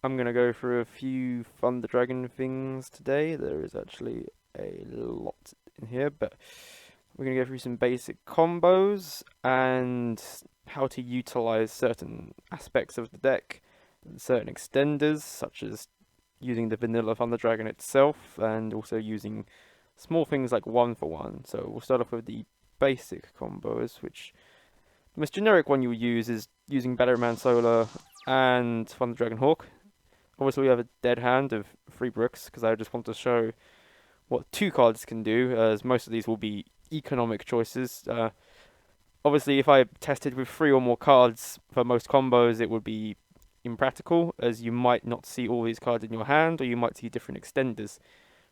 I'm gonna go through a few Thunder Dragon things today. There is actually a lot in here, but we're gonna go through some basic combos and how to utilize certain aspects of the deck, certain extenders, such as using the vanilla Thunder Dragon itself, and also using small things like one for one. So we'll start off with the basic combos, which the most generic one you'll use is using Batteryman Solar and Thunder Dragon Hawk. Obviously, we have a dead hand of 3 bricks because I just want to show what 2 cards can do, as most of these will be economic choices. Obviously, if I tested with 3 or more cards for most combos, it would be impractical, as you might not see all these cards in your hand, or you might see different extenders.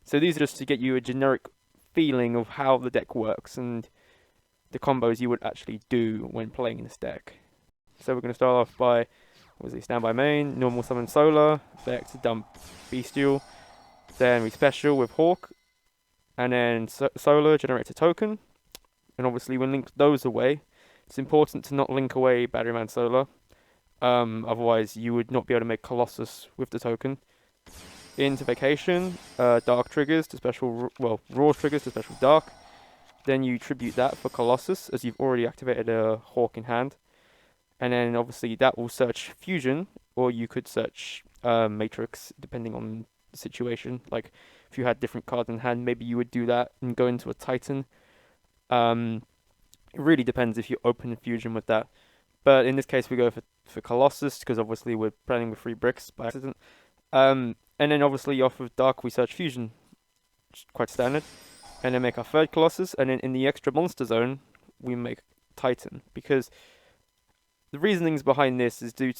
So these are just to get you a generic feeling of how the deck works and the combos you would actually do when playing this deck. So we're going to start off by, obviously, standby main, normal summon Solar, effect, dump Bestial, then we special with Hawk, and then Solar, generate a token, and obviously when link those away, it's important to not link away Batteryman Solar, otherwise you would not be able to make Colossus with the token. Into Vacation, Dark triggers to special, well, Raw triggers to special Dark, then you tribute that for Colossus, as you've already activated a Hawk in hand. And then obviously that will search Fusion, or you could search Matrix, depending on the situation. Like if you had different cards in hand, maybe you would do that and go into a Titan. Um, it really depends if you open Fusion with that. But in this case, we go for Colossus, because obviously we're planning with 3 bricks by accident. And then obviously off of Dark, we search Fusion, quite standard. And then make our third Colossus, and then in the extra monster zone, we make Titan, because the reasonings behind this is due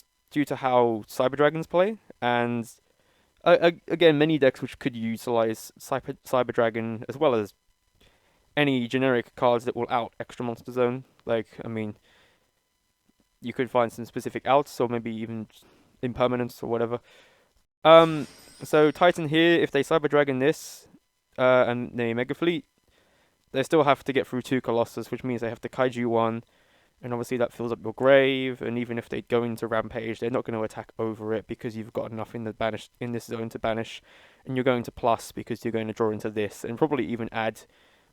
to how Cyber Dragons play, and again, many decks which could utilize Cyber Dragon as well as any generic cards that will out extra monster zone. Like, I mean, you could find some specific outs, or maybe even impermanence or whatever. Um, so Titan here, if they Cyber Dragon this, and they Mega Fleet, they still have to get through 2 Colossus, which means they have to Kaiju 1, and obviously that fills up your grave. And even if they go into Rampage, they're not going to attack over it because you've got enough in the banish in this zone to banish, and you're going to plus because you're going to draw into this, and probably even add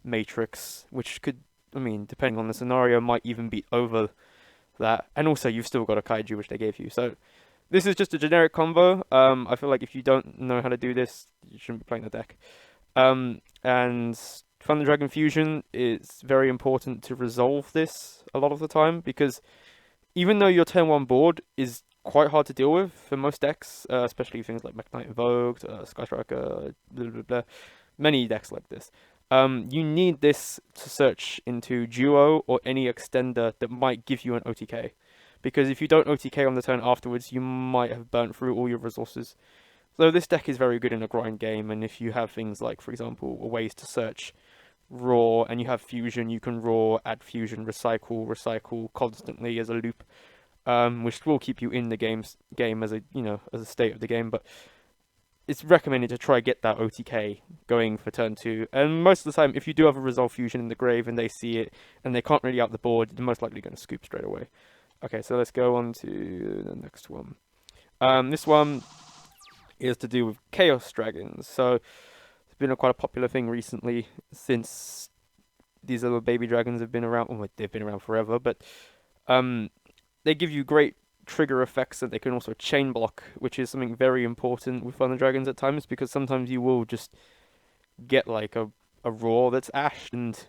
Matrix, which could, I mean, depending on the scenario, might even beat over that. And also, you've still got a Kaiju which they gave you. So this is just a generic combo. I feel like if you don't know how to do this, you shouldn't be playing the deck. And Thunder Dragon Fusion is very important to resolve this a lot of the time, because even though your turn 1 board is quite hard to deal with for most decks, especially things like Mekk-Knight Invoked, Sky Striker, blah, blah, blah, many decks like this, you need this to search into Duo or any extender that might give you an OTK. Because if you don't OTK on the turn afterwards, you might have burnt through all your resources. So this deck is very good in a grind game, and if you have things like, for example, ways to search raw, and you have fusion, you can raw, add fusion, recycle constantly as a loop, which will keep you in the game as a, as a state of the game. But it's recommended to try get that OTK going for turn 2. And most of the time, if you do have a resolve fusion in the grave and they see it and they can't really out the board, they're most likely going to scoop straight away. Okay, so let's go on to the next one. This one is to do with Chaos Dragons. So it's been quite a popular thing recently, since these little baby dragons have been around. Well, they've been around forever, but they give you great trigger effects, and they can also chain block, which is something very important with Thunder Dragons at times, because sometimes you will just get like a roar that's ashed, and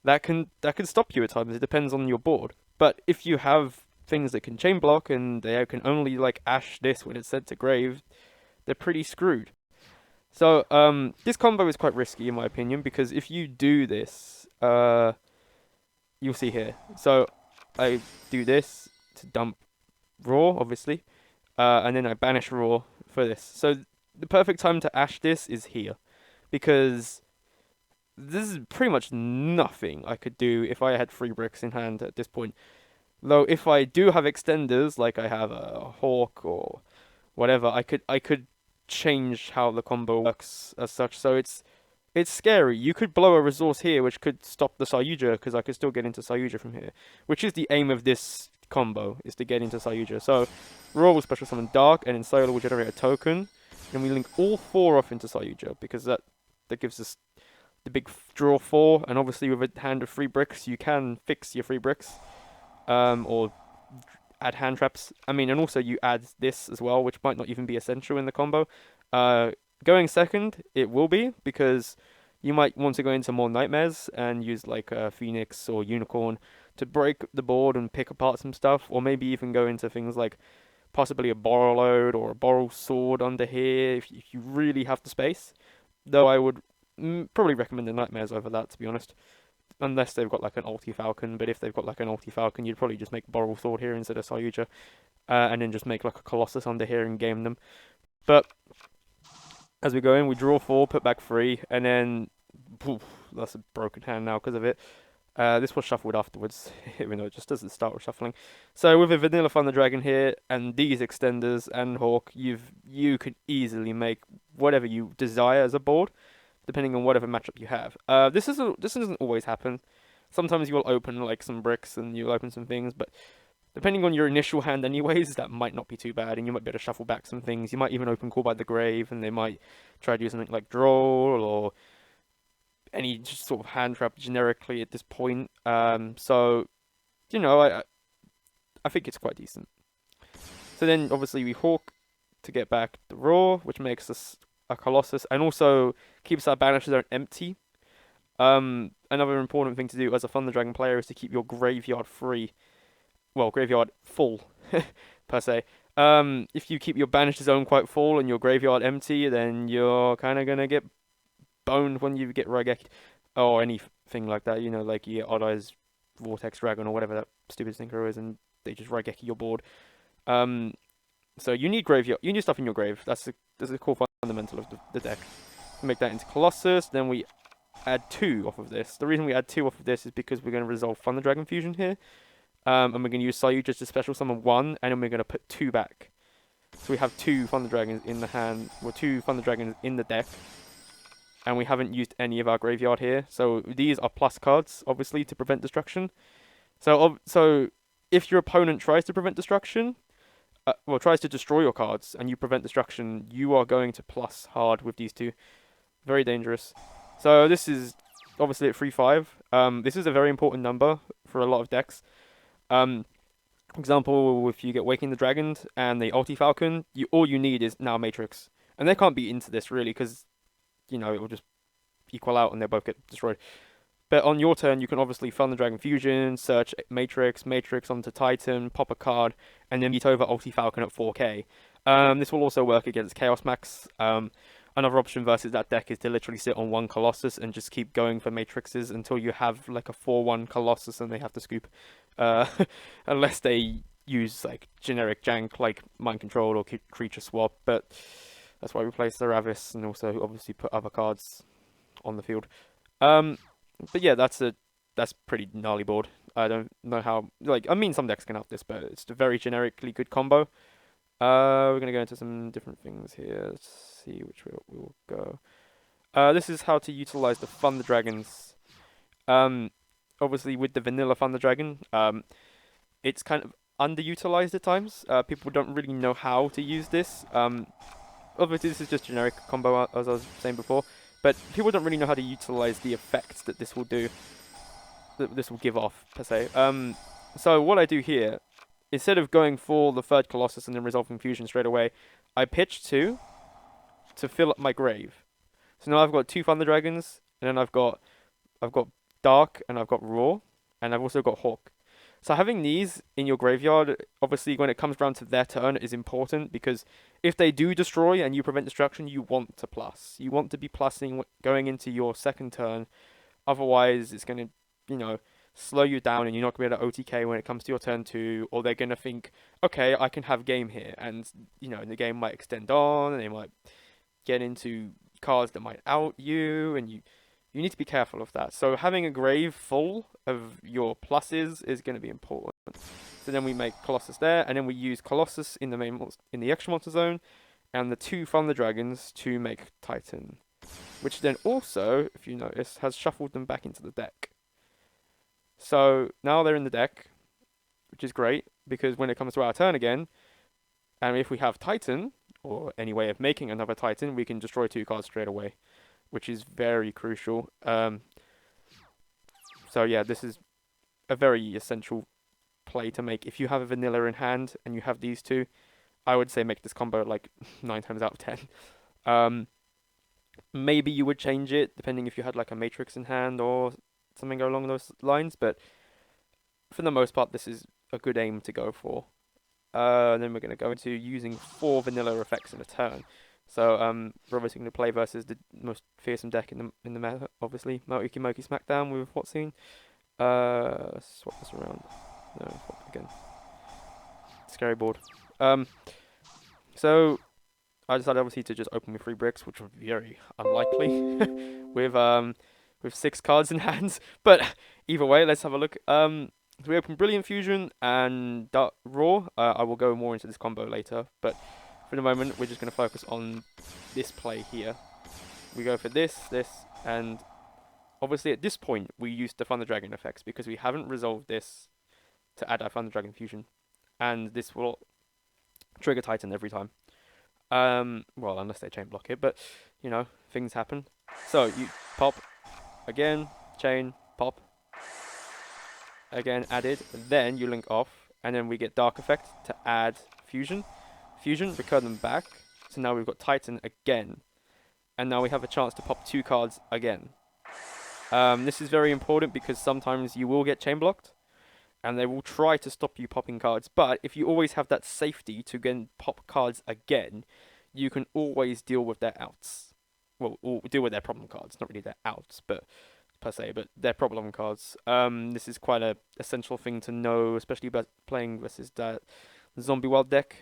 that can stop you at times. It depends on your board. But if you have things that can chain block and they can only like ash this when it's sent to grave, they're pretty screwed. So this combo is quite risky in my opinion, because if you do this, you'll see here. So I do this to dump raw, obviously, and then I banish raw for this. So the perfect time to ash this is here, because this is pretty much nothing I could do if I had 3 bricks in hand at this point. Though if I do have extenders, like I have a hawk or whatever, I could change how the combo works as such. So it's scary. You could blow a resource here, which could stop the Sayuja, because I could still get into Sayuja from here, which is the aim of this combo is to get into Sayuja. So Raw will special summon Dark, and then Solar will generate a token, and we link all 4 off into Sayuja because that gives us the big draw 4, and obviously with a hand of 3 bricks, you can fix your 3 bricks, or add hand traps. I mean, and also you add this as well, which might not even be essential in the combo. Going second, it will be, because you might want to go into more nightmares and use like Phoenix or Unicorn to break the board and pick apart some stuff, or maybe even go into things like possibly a Borrowload or a Borrow Sword under here if you really have the space. Though I would probably recommend the nightmares over that, to be honest. Unless they've got like an ulti falcon, but if they've got like an ulti falcon, you'd probably just make Borrow Sword here instead of Sayuja, and then just make like a Colossus under here and game them. But as we go in, we draw 4, put back 3, and then poof, that's a broken hand now because of it. This was shuffled afterwards, even though it just doesn't start with shuffling. So with a Vanilla Thunder Dragon here, and these extenders and Hawk, you could easily make whatever you desire as a board, depending on whatever matchup you have. This doesn't always happen. Sometimes you will open like some bricks and you'll open some things, but depending on your initial hand anyways, that might not be too bad, and you might be able to shuffle back some things. You might even open Call by the Grave, and they might try to do something like Droll, or any just sort of hand trap generically at this point. So, I think it's quite decent. So then, obviously, we Hawk to get back the Raw, which makes us a Colossus, and also keeps our Banish Zone empty. Another important thing to do as a Thunder Dragon player is to keep your graveyard free. Well, graveyard full, per se. If you keep your Banished Zone quite full and your graveyard empty, then you're kind of going to get boned when you get Raigeki, or anything like that, like you get Odd Eyes Vortex Dragon, or whatever that stupid synchro is, and they just Raigeki your board. So you need stuff in your grave. That's a core fundamental of the deck. Make that into Colossus, then we add 2 off of this. The reason we add 2 off of this is because we're going to resolve Thunder Dragon Fusion here. And we're going to use Sayuja to special summon 1, and then we're going to put 2 back. So we have 2 Thunder Dragons in the hand, or 2 Thunder Dragons in the deck. And we haven't used any of our graveyard here. So these are plus cards, obviously, to prevent destruction. So if your opponent tries to prevent destruction, tries to destroy your cards, and you prevent destruction, you are going to plus hard with these 2. Very dangerous. So this is obviously at 3-5. This is a very important number for a lot of decks. For example, if you get Waking the Dragon and the Ulti Falcon, all you need is now Matrix. And they can't be into this, really, because, it will just equal out and they'll both get destroyed. But on your turn, you can obviously Thunder Dragon Fusion, search Matrix onto Titan, pop a card, and then beat over Ulti Falcon at 4k. This will also work against Chaos Max. Another option versus that deck is to literally sit on 1 Colossus and just keep going for Matrixes until you have like a 4-1 Colossus and they have to scoop. Unless they use like generic jank like Mind Control or Creature Swap, but that's why we place the Ravis and also obviously put other cards on the field. But yeah, that's pretty gnarly board. I don't know how, some decks can have this, but it's a very generically good combo. We're gonna go into some different things here. Let's see which way we will go. This is how to utilize the Thunder Dragons. Obviously with the vanilla Thunder Dragon, it's kind of underutilized at times. People don't really know how to use this. Obviously this is just generic combo, as I was saying before, but people don't really know how to utilize the effects that this will do, that this will give off, per se. So what I do here, instead of going for the 3rd Colossus and then resolving Fusion straight away, I pitch 2 to fill up my grave. So now I've got 2 Thunder Dragons, and then I've got Dark, and I've got Raw, and I've also got Hawk. So having these in your graveyard, obviously when it comes down to their turn, is important, because if they do destroy and you prevent destruction, you want to plus. You want to be plussing going into your 2nd turn. Otherwise, it's going to, slow you down, and you're not going to be able to OTK when it comes to your turn 2, or they're going to think, okay, I can have game here, and, the game might extend on, and they might get into cards that might out you, and you need to be careful of that. So having a grave full of your pluses is going to be important. So then we make Colossus there, and then we use Colossus in the extra monster zone, and the 2 Thunder Dragons to make Titan, which then also, if you notice, has shuffled them back into the deck. So now they're in the deck, which is great. because when it comes to our turn again, and if we have Titan, or any way of making another Titan, we can destroy 2 cards straight away, which is very crucial. So yeah, this is a very essential play to make. If you have a vanilla in hand and you have these two, I would say make this combo like 9 times out of 10. Maybe you would change it depending if you had like a matrix in hand or something along those lines, but for the most part, this is a good aim to go for. Then we're going to go into using 4 vanilla effects in a turn. So we're obviously going to play versus the most fearsome deck in the meta, obviously. Moki Smackdown with what's seen. Swap this around. No, swap again. Scary board. So I decided obviously to just open with 3 bricks, which would be very unlikely with 6 cards in hand. But either way, let's have a look. So we open Brilliant Fusion and Raw. I will go more into this combo later, but for the moment, we're just going to focus on this play here. We go for this, and obviously at this point, we use the Thunder Dragon effects because we haven't resolved this to add our Thunder Dragon Fusion, and this will trigger Titan every time. Well, unless they chain block it, but you know, things happen. So you pop again, chain, pop. Again added, then you link off, and then we get Dark Effect to add Fusion. Fusion, recur them back, so now we've got Titan again. And now we have a chance to pop 2 cards again. This is very important because sometimes you will get chain blocked, and they will try to stop you popping cards, but if you always have that safety to again pop cards again, you can always deal with their outs. Well, or deal with their problem cards, not really their outs, but per se, but they're problem cards. This is quite a essential thing to know, especially about playing versus that Zombie World deck.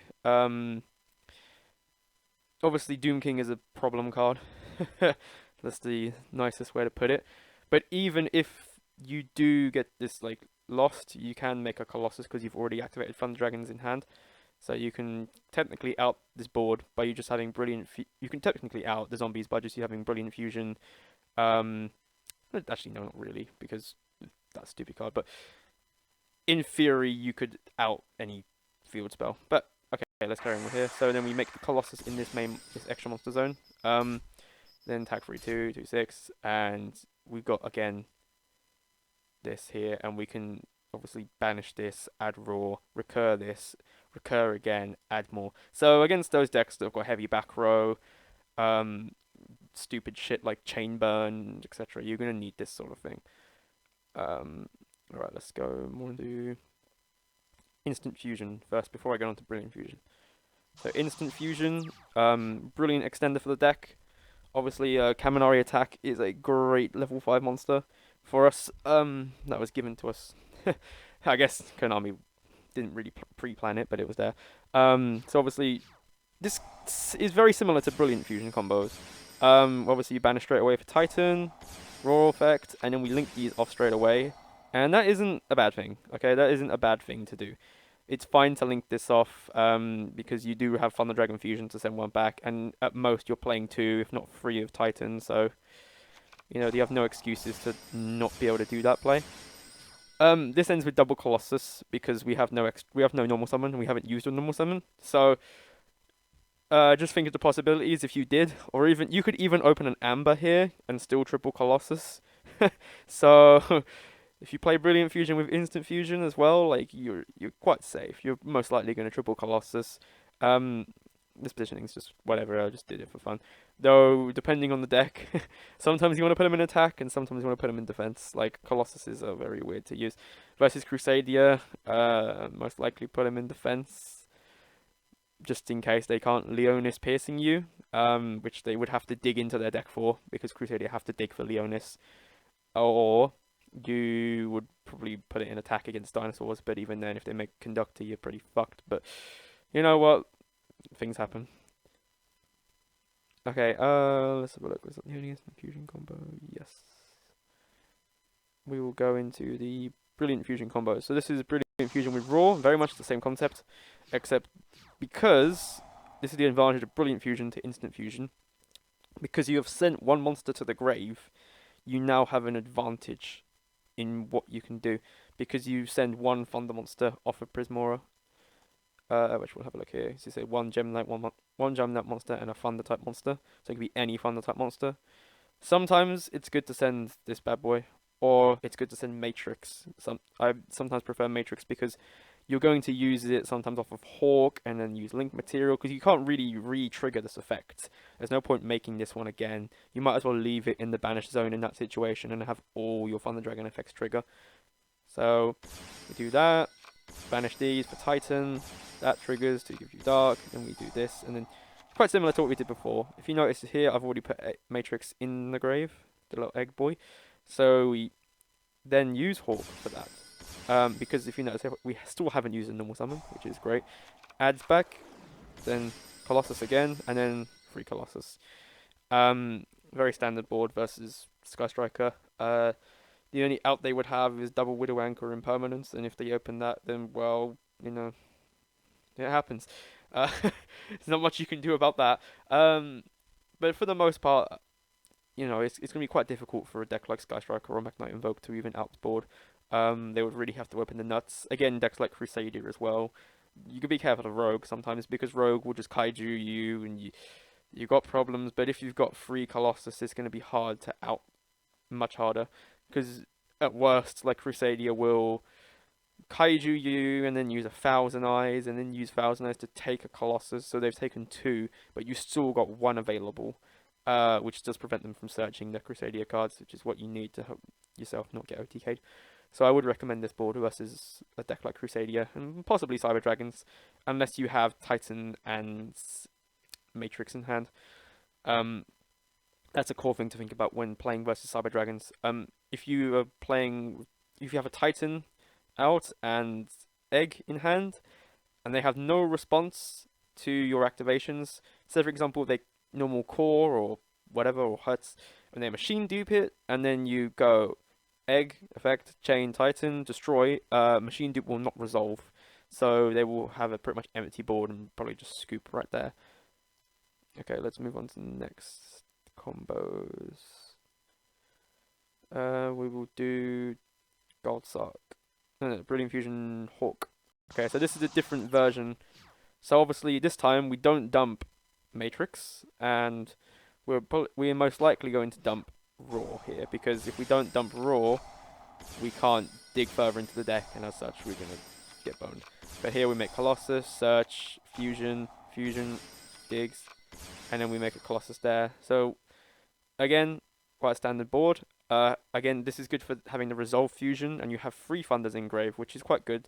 Obviously, Doom King is a problem card. That's the nicest way to put it. But even if you do get this like lost, you can make a Colossus because you've already activated Thunder Dragons in hand. So you can technically out this board by you just having Brilliant. You can technically out the zombies by just you having Brilliant Fusion. Actually, no, not really, because that's a stupid card. But in theory, you could out any field spell. But okay, let's carry on with here. So then we make the Colossus in this extra monster zone. Then tag 3/2, 2/6, and we've got again this here, and we can obviously banish this, add raw, recur this, recur again, add more. So against those decks that have got heavy back row, stupid shit like chain burn, etc., you're gonna need this sort of thing. Alright, let's go more into Instant Fusion first before I get on to Brilliant Fusion. So Instant Fusion, brilliant extender for the deck. Obviously, Kaminari Attack is a great level 5 monster for us. That was given to us. I guess Konami didn't really pre-plan it, but it was there. So obviously, this is very similar to Brilliant Fusion combos. Obviously, you banish straight away for Titan, Roar Effect, and then we link these off straight away. And that isn't a bad thing, okay? That isn't a bad thing to do. It's fine to link this off because you do have Thunder Dragon Fusion to send one back, and at most you're playing 2, if not 3 of Titan, so you know you have no excuses to not be able to do that play. This ends with double Colossus because we have no normal summon and we haven't used a normal summon. So just think of the possibilities if you did, or even you could even open an Amber here and still triple Colossus. So if you play Brilliant Fusion with Instant Fusion as well, like you're quite safe. You're most likely going to triple Colossus. This positioning is just whatever. I just did it for fun. Though depending on the deck, sometimes you want to put them in attack, and sometimes you want to put them in defense. Like Colossuses are very weird to use. Versus Crusadia, most likely put them in defense, just in case they can't Leonis piercing you, which they would have to dig into their deck for, because Crusadia have to dig for Leonis. Or you would probably put it in attack against dinosaurs, but even then, if they make Conductor, you're pretty fucked. But you know what? Things happen. Okay, let's have a look. Was that the only Instant Fusion combo? Yes. We will go into the Brilliant Fusion combo. So this is Brilliant Fusion with Raw, very much the same concept, except because this is the advantage of Brilliant Fusion to Instant Fusion. Because you have sent one monster to the grave, you now have an advantage in what you can do, because you send one Thunder monster off of Prismora which we'll have a look here. So you say one gem knight, one gem knight monster, and a thunder type monster. So it can be any thunder type monster. Sometimes it's good to send this bad boy, or it's good to send Matrix. I sometimes prefer Matrix because you're going to use it sometimes off of Hawk and then use Link material because you can't really re-trigger this effect. There's no point making this one again. You might as well leave it in the banished zone in that situation and have all your Thunder Dragon effects trigger. So we do that, banish these for Titan, that triggers to give you Dark, then we do this, and then quite similar to what we did before. If you notice here, I've already put Matrix in the grave, the little egg boy. So we then use Hawk for that. Because if you notice, we still haven't used a normal summon, which is great. Adds back, then Colossus again, and then free Colossus. Very standard board versus Sky Striker. The only out they would have is double Widow Anchor Impermanence, and if they open that, then, well, you know, it happens. There's not much you can do about that. But for the most part, you know, it's going to be quite difficult for a deck like Sky Striker or Magnite Invoke to even outboard. They would really have to open the nuts. Again, decks like Crusader as well. You could be careful of Rogue sometimes because Rogue will just kaiju you and you got problems. But if you've got free Colossus, it's going to be hard to out, much harder. Because at worst, like Crusader will kaiju you and then use a Thousand Eyes and then use Thousand Eyes to take a Colossus. So they've taken two, but you still got one available. Which does prevent them from searching the Crusader cards, which is what you need to help yourself not get OTK'd. So I would recommend this board versus a deck like Crusader and possibly Cyber Dragons, unless you have Titan and Matrix in hand. That's a core thing to think about when playing versus Cyber Dragons. If you have a Titan out and Egg in hand, and they have no response to your activations, say for example they normal core or whatever or Huts, and they machine dupe it, and then you go Egg effect, chain, Titan, destroy, machine dupe will not resolve. So they will have a pretty much empty board and probably just scoop right there. Okay, let's move on to the next combos. We will do Gold Sark. No, Brilliant Fusion Hawk. Okay, so this is a different version. So obviously this time we don't dump Matrix, and we're most likely going to dump Raw here, because if we don't dump Raw, we can't dig further into the deck, and as such we're going to get boned. But here we make Colossus, Search, Fusion, digs, and then we make a Colossus there. So again, quite a standard board. Again, this is good for having the Resolve Fusion, and you have 3 Thunders in grave, which is quite good.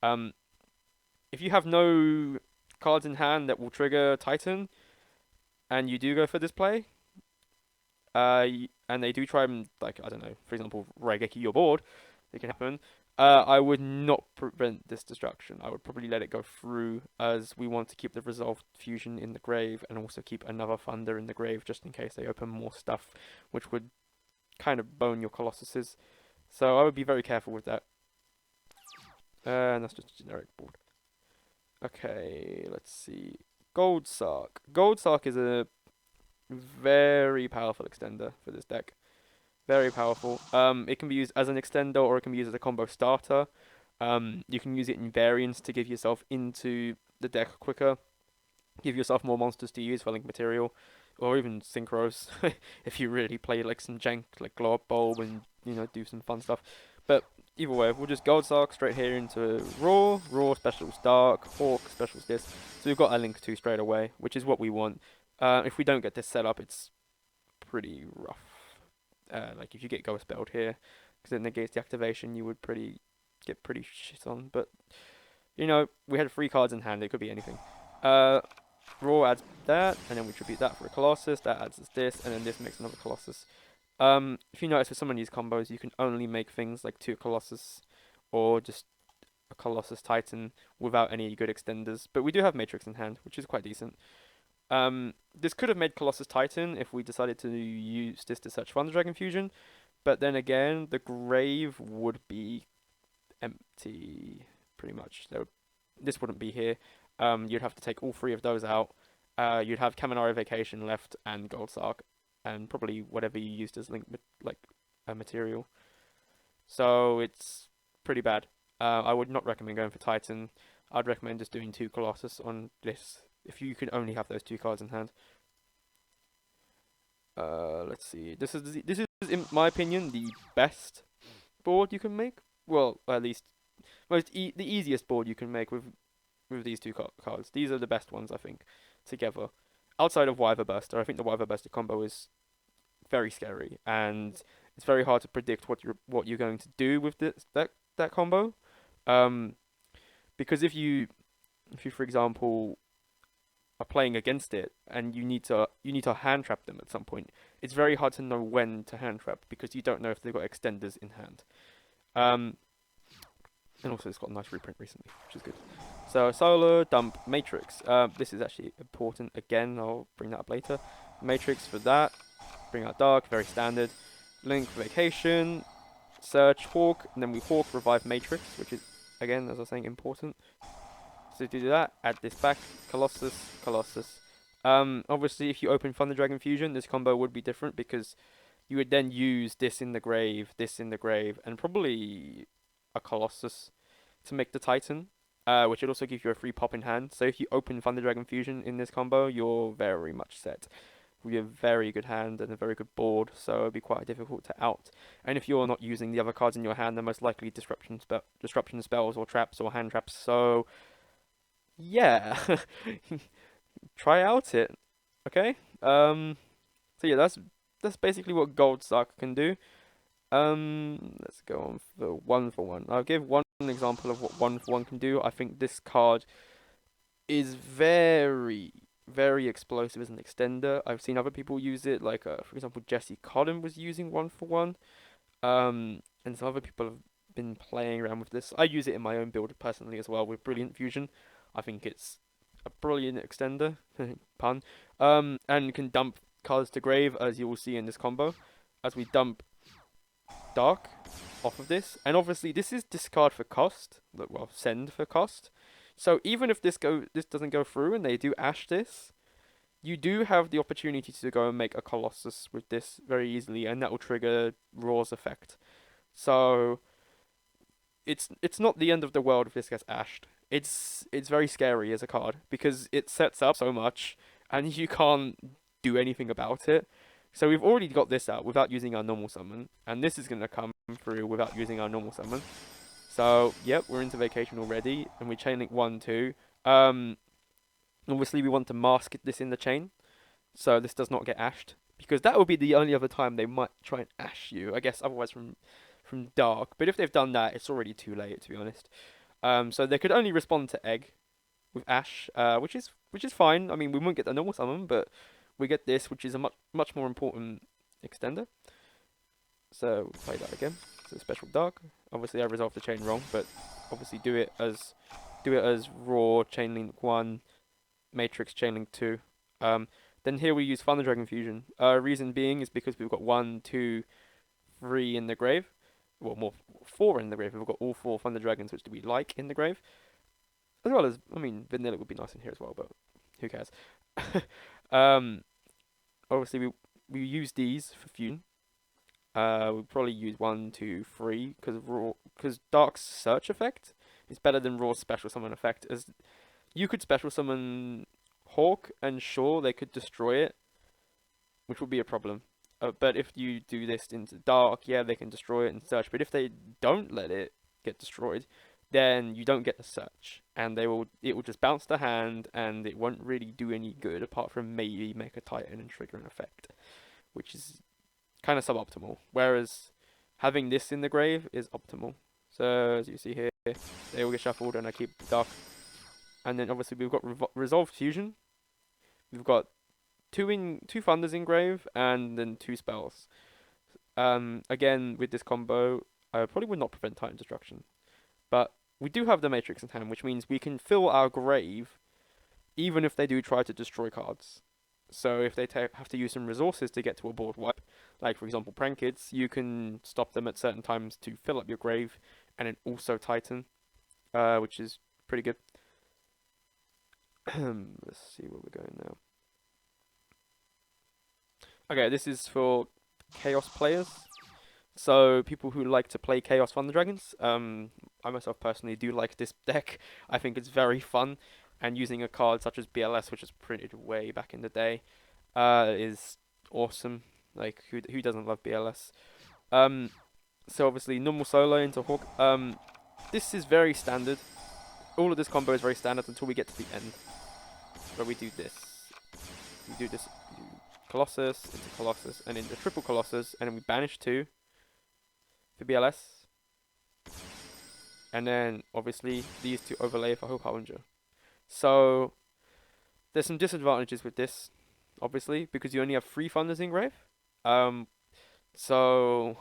If you have no cards in hand that will trigger Titan, and you do go for this play, and they do try and, like, I don't know, for example, Raigeki your board, it can happen. I would not prevent this destruction. I would probably let it go through, as we want to keep the Resolved Fusion in the grave, and also keep another Thunder in the grave, just in case they open more stuff, which would kind of bone your Colossuses. So I would be very careful with that. And that's just a generic board. Okay, let's see. Gold Sark. Gold Sark is a very powerful extender for this deck. Very powerful. It can be used as an extender, or it can be used as a combo starter. You can use it in variants to give yourself into the deck quicker. Give yourself more monsters to use for link material, or even synchros if you really play like some jank like Glow Up Bulb and, you know, do some fun stuff. But either way, we'll just Gold Sark straight here into Raw. Raw specials Dark, Hawk specials this. So we've got a link 2 straight away, which is what we want. If we don't get this set up, it's pretty rough. Like if you get Ghost Belt here, because it negates the activation, you would get pretty shit on. But, you know, we had 3 cards in hand, it could be anything. Raw adds that, and then we tribute that for a Colossus, that adds us this, and then this makes another Colossus. If you notice with some of these combos, you can only make things like 2 Colossus, or just a Colossus Titan without any good extenders. But we do have Matrix in hand, which is quite decent. This could have made Colossus Titan if we decided to use this to search Thunder Dragon Fusion, but then again, the grave would be empty, pretty much. This wouldn't be here. You'd have to take all 3 of those out. You'd have Kaminari Vacation left and Gold Sark, and probably whatever you used as link, like a material. So it's pretty bad. I would not recommend going for Titan. I'd recommend just doing 2 Colossus on this if you can only have those 2 cards in hand. Let's see. This is in my opinion the best board you can make. Well, at least the easiest board you can make with these 2 cards. These are the best ones I think together. Outside of Wyver Burster, I think the Wyver Burster combo is very scary, and it's very hard to predict what you're going to do with that combo. Um, because if you for example are playing against it and you need to hand trap them at some point, it's very hard to know when to hand trap because you don't know if they've got extenders in hand. And also it's got a nice reprint recently, which is good. So Solar, Dump, Matrix. This is actually important again. I'll bring that up later. Matrix for that. Bring out Dark, very standard. Link, Vacation, Search, Hawk, and then we Hawk, Revive, Matrix, which is again, as I was saying, important. So to do that, add this back. Colossus. Obviously, if you open Thunder Dragon Fusion, this combo would be different because you would then use this in the grave, and probably a Colossus to make the Titan, which would also give you a free pop in hand. So if you open Thunder Dragon Fusion in this combo, you're very much set. With a very good hand and a very good board, so it'd be quite difficult to out. And if you're not using the other cards in your hand, they're most likely disruption spells or traps or hand traps. So yeah, try out it. Okay. So yeah, that's basically what Gold Saga can do. Let's go on for 1-for-1. I'll give one example of what 1-for-1 can do. I think this card is very, very explosive as an extender. I've seen other people use it, like for example, Jesse Collin was using 1-for-1. And some other people have been playing around with this. I use it in my own build personally as well with Brilliant Fusion. I think it's a brilliant extender, pun. And can dump cards to grave, as you will see in this combo, as we dump Dark off of this. And obviously this is discard for cost, well, send for cost. So even if this doesn't go through and they do ash this, you do have the opportunity to go and make a Colossus with this very easily, and that will trigger Raw's effect. So it's not the end of the world if this gets ashed. It's very scary as a card because it sets up so much and you can't do anything about it. So we've already got this out without using our normal summon, and this is going to come through without using our normal summon. So, yep, we're into Vacation already, and we chain link 1, 2. Obviously we want to mask this in the chain, so this does not get ashed, because that would be the only other time they might try and ash you, I guess, otherwise from Dark. But if they've done that, it's already too late, to be honest. So they could only respond to Egg with Ash, which is fine. I mean, we won't get the normal summon, but we get this, which is a much more important extender. So we'll play that again. So special Dark. Obviously, I resolved the chain wrong, but obviously do it as Raw chain link 1, Matrix chain link 2. Then here we use Thunder Dragon Fusion. Reason being is because we've got 1, 2, 3 in the grave. Well, more 4 in the grave. We've got all 4 Thunder Dragons, which do we like in the grave. As well as, I mean, Vanilla would be nice in here as well, but who cares? Obviously we use these for Fusion. We'll probably use 1, 2, 3 because Dark's search effect is better than Raw's special summon effect. As you could special summon Hawk, and sure they could destroy it, which would be a problem. But if you do this into Dark, yeah, they can destroy it and search. But if they don't let it get destroyed, then you don't get the search, and it will just bounce the hand, and it won't really do any good apart from maybe make a Titan and trigger an effect, which is kind of suboptimal. Whereas having this in the grave is optimal. So as you see here, they all get shuffled, and I keep Dark. And then obviously we've got Resolved Fusion. We've got two Thunders in grave, and then 2 spells. Again with this combo, I probably would not prevent Titan Destruction, but we do have the Matrix in hand, which means we can fill our grave even if they do try to destroy cards. So if they have to use some resources to get to a board wipe, like for example Prank Kids, you can stop them at certain times to fill up your grave and then also Titan, which is pretty good. Let's see where we're going now. Okay, this is for Chaos players. So people who like to play Chaos Thunder Dragons, I myself personally do like this deck. I think it's very fun, and using a card such as BLS, which is printed way back in the day, is awesome. Like who doesn't love BLS? Um, so obviously normal solo into Hawk. This is very standard. All of this combo is very standard until we get to the end, where we do this. We do this. We do Colossus into Colossus and into triple Colossus, and then we banish 2 for BLS. And then obviously these 2 overlay for Hope Harbinger. So there's some disadvantages with this, obviously, because you only have 3 Thunders in grave. Um, so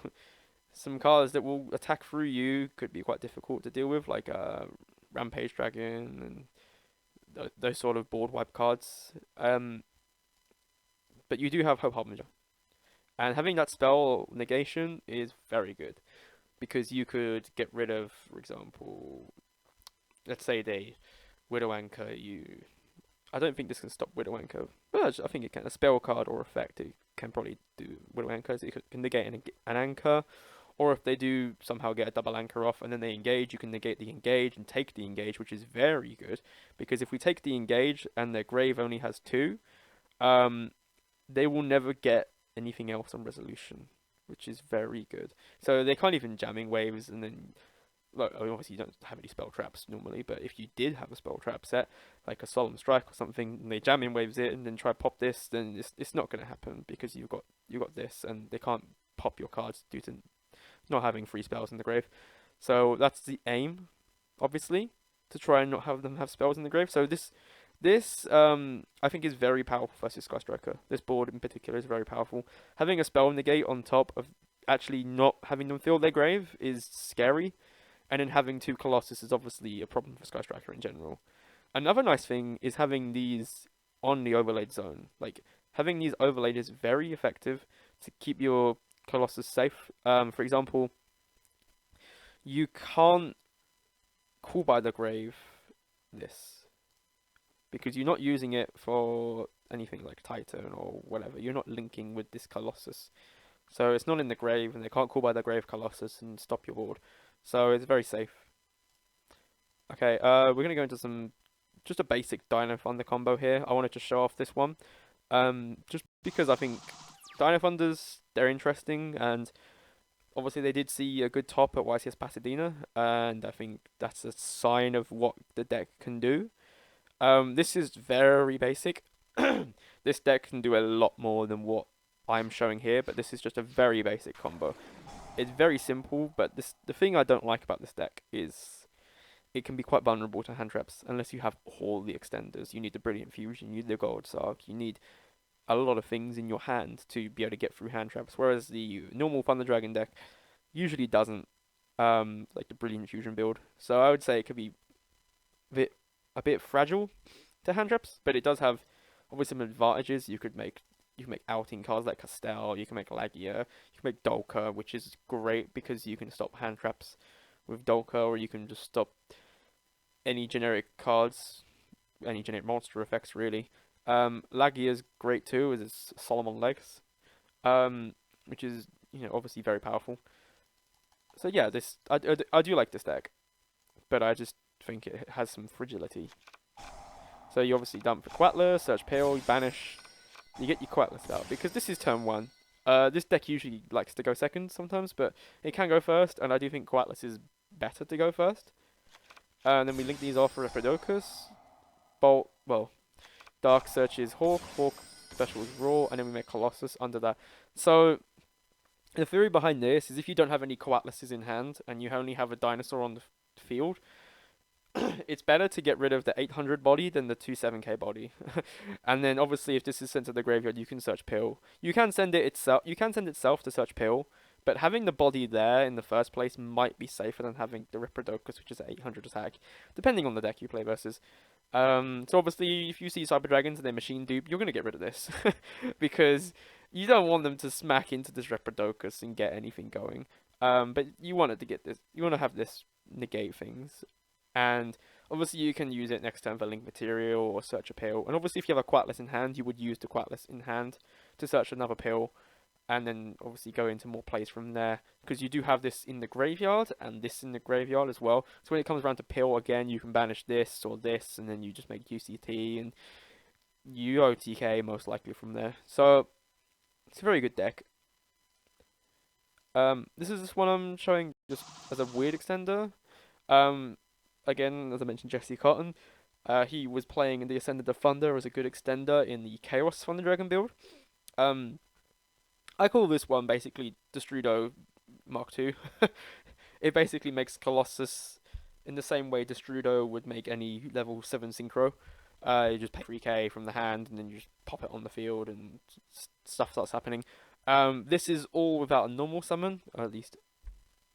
some cards that will attack through you could be quite difficult to deal with, like Rampage Dragon and those sort of board wipe cards. But you do have Hope Harbinger, and having that spell negation is very good because you could get rid of, for example, let's say they Widow Anchor you. I don't think this can stop Widow Anchor. Well, I think it can. A spell card or effect it can probably do Widow Anchor. So it can negate an anchor, or if they do somehow get a double anchor off and then they engage, you can negate the engage and take the engage, which is very good. Because if we take the engage and their grave only has 2, they will never get anything else on resolution, which is very good. So they can't even jamming waves, and then like, obviously you don't have any spell traps normally, but if you did have a spell trap set, like a Solemn Strike or something, and they jamming waves it and then try pop this, then it's not going to happen because you've got this, and they can't pop your cards due to not having free spells in the grave. So that's the aim, obviously, to try and not have them have spells in the grave. So this I think is very powerful versus Sky Striker. This board in particular is very powerful. Having a spell negate on top of actually not having them fill their grave is scary, and then having 2 Colossus is obviously a problem for Sky Striker in general. Another nice thing is having these on the overlaid zone. Like having these overlaid is very effective to keep your Colossus safe. For example, you can't call by the grave this because you're not using it for anything like Titan or whatever. You're not linking with this Colossus. So it's not in the grave, and they can't call by the grave Colossus and stop your board. So it's very safe. Okay, we're gonna go into just a basic Dino Thunder combo here. I wanted to show off this one, just because I think Dino Thunders, they're interesting, and obviously they did see a good top at YCS Pasadena, and I think that's a sign of what the deck can do. This is very basic. This deck can do a lot more than what I'm showing here, but this is just a very basic combo. It's very simple, but the thing I don't like about this deck is it can be quite vulnerable to hand traps unless you have all the extenders. You need the Brilliant Fusion, you need the Gold Sark, you need a lot of things in your hand to be able to get through hand traps, whereas the normal Thunder Dragon deck usually doesn't, like the Brilliant Fusion build. So I would say it could be a bit fragile to hand traps, but it does have obviously some advantages. You can make outing cards like Castel, you can make Lagia, you can make Dolka, which is great because you can stop hand traps with Dolka, or you can just stop any generic cards, any generic monster effects really. Lagia is great too, as it's Solomon legs, which is obviously very powerful. So yeah, I do like this deck, but I just think it has some fragility. So you obviously dump for Quatler, search Pale, you banish, you get your Quatless out, because this is turn 1. This deck usually likes to go second sometimes, but it can go first, and I do think Quatless is better to go first. And then we link these off for Epidocus, Bolt, well, Dark Search is Hawk, Hawk special is Raw, and then we make Colossus under that. So the theory behind this is if you don't have any Coatlesses in hand, and you only have a dinosaur on the field, it's better to get rid of the 800 body than the 27k body. And then obviously if this is sent to the graveyard, you can search Pill. You can send itself to search Pill, but having the body there in the first place might be safer than having the Riprodocus, which is an 800 attack, depending on the deck you play versus. So obviously if you see Cyber Dragons and they machine dupe, you're gonna get rid of this. Because you don't want them to smack into this Riprodocus and get anything going. But you want it to get this, you want to have this negate things. And obviously you can use it next turn for link material or search a pill. And obviously if you have a Quatless in hand, you would use the Quatless in hand to search another pill. and then obviously go into more plays from there, because you do have this in the graveyard and this in the graveyard as well. So when it comes around to pill again, you can banish this or this, and then you just make UCT and you OTK most likely from there. So it's a very good deck. This is just one I'm showing just as a weird extender. Um, Again, as I mentioned, Jesse Cotton. He was playing in the Ascended of Thunder as a good extender in the Chaos Thunder Dragon build. Um, I call this one basically Destrudo Mark II. It basically makes Colossus in the same way Destrudo would make any level 7 synchro. You just pay 3k from the hand, and then you just pop it on the field, and stuff starts happening. This is all without a normal summon, or at least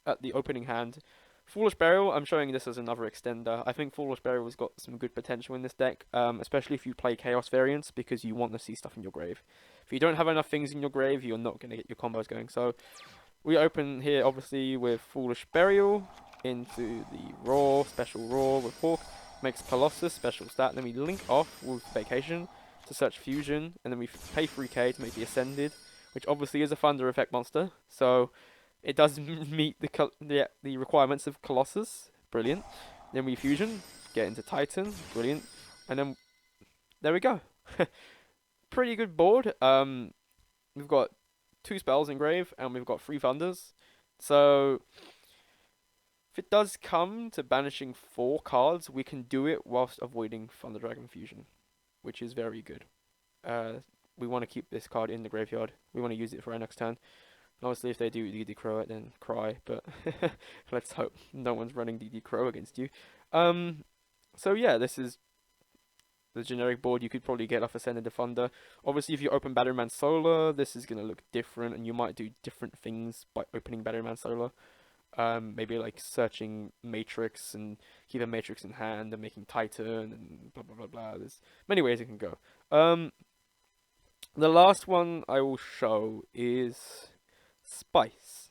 at the opening hand. Foolish Burial, I'm showing this as another extender. I think Foolish Burial has got some good potential in this deck, especially if you play Chaos variants, because you want to see stuff in your grave. If you don't have enough things in your grave, you're not going to get your combos going. So we open here, obviously, with Foolish Burial into the Raw, Special Raw with Hawk. Makes Colossus, special stat. Then we link off with Vacation to search Fusion, and then we pay 3k to make the Ascended, which obviously is a Thunder Effect monster. So it does meet the requirements of Colossus. Brilliant. Then we Fusion, get into Titan. Brilliant. And then there we go. Pretty good board. We've got 2 spells in grave, and we've got 3 Thunders. So if it does come to banishing 4 cards, we can do it whilst avoiding Thunder Dragon Fusion, which is very good. We want to keep this card in the graveyard. We want to use it for our next turn. Obviously, if they do DD Crow it, then cry, but let's hope no one's running DD Crow against you. So yeah, this is the generic board you could probably get off Ascended of Thunder. Obviously, if you open Batterman Solar, this is going to look different, and you might do different things by opening Batterman Solar. Maybe like searching Matrix and keep a Matrix in hand and making Titan and blah blah blah blah. There's many ways it can go. The last one I will show is Spice.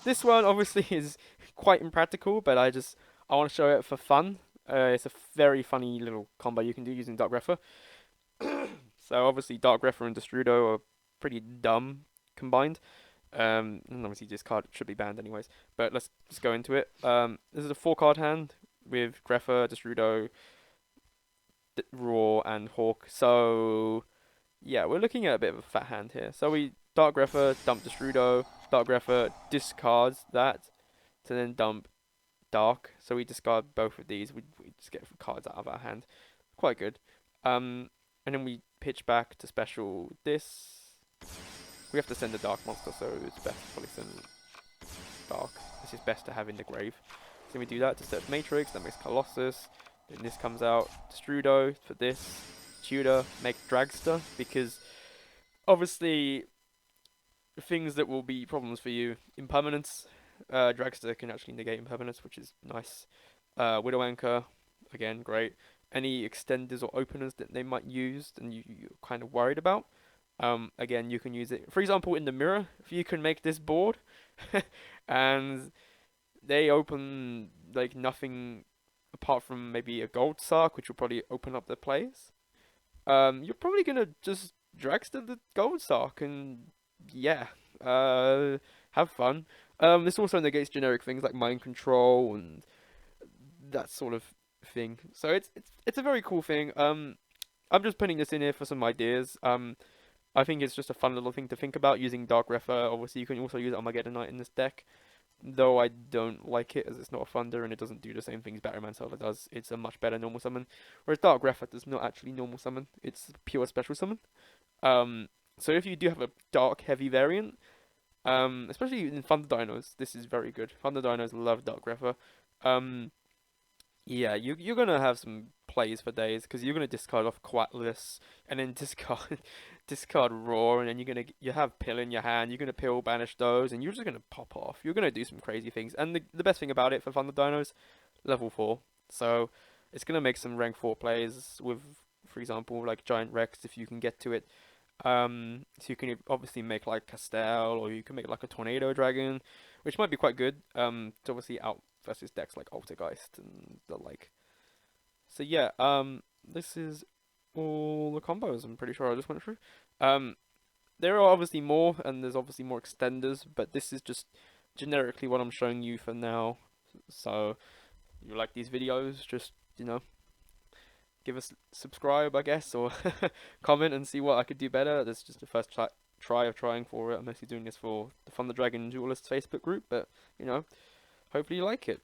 This one obviously is quite impractical, but I want to show it for fun. It's a very funny little combo you can do using Dark Grepher. So obviously Dark Grepher and Destrudo are pretty dumb combined. And obviously this card should be banned anyways. But let's just go into it. This is a 4-card hand with Grepher, Destrudo, Raw, and Hawk. So yeah, we're looking at a bit of a fat hand here. So we Dark Grepher, dump Destrudo, Dark Grepher discards that to then dump Dark. So we discard both of these. We just get cards out of our hand. Quite good. And then we pitch back to special this. We have to send a Dark monster, so it's best to probably send Dark. This is best to have in the grave. So we do that to search Matrix, that makes Colossus. Then this comes out, Destrudo for this. Tudor, make Dragster, because obviously things that will be problems for you, impermanence. Dragster can actually negate impermanence, which is nice. Widow Anchor, again, great. Any extenders or openers that they might use and you're kind of worried about, again, you can use it. For example, in the mirror, if you can make this board, and they open like nothing apart from maybe a Gold Sark, which will probably open up their plays. You're probably gonna just Dragster the Gold Sark and yeah, have fun. This also negates generic things like mind control and that sort of thing. So it's a very cool thing. I'm just putting this in here for some ideas. I think it's just a fun little thing to think about using Dark Grepher. Obviously, you can also use Armageddonite in this deck, though I don't like it as it's not a Thunder and it doesn't do the same things Batman Solar does. It's a much better normal summon, whereas Dark Grepher does not actually normal summon. It's pure special summon. So if you do have a dark heavy variant, especially in Thunder Dinos, this is very good. Thunder Dinos love Dark Grepher. Yeah, you're gonna have some plays for days because you're gonna discard off Quatless and then discard Raw, and then you have Pill in your hand. You're gonna Pill banish those, and you're just gonna pop off. You're gonna do some crazy things. And the best thing about it for Thunder Dinos, level 4, so it's gonna make some rank 4 plays with, for example, like Giant Rex if you can get to it. So you can obviously make like Castel, or you can make like a Tornado Dragon, which might be quite good. To obviously out versus decks like Altergeist and the like. So yeah, this is all the combos I'm pretty sure I just went through. there are obviously more, and there's obviously more extenders, but this is just generically what I'm showing you for now. So, if you like these videos, just, give us subscribe, I guess, or comment and see what I could do better. This is just the first try of trying for it. I'm mostly doing this for the Fun the Dragon Duelist Facebook group, but, hopefully you like it.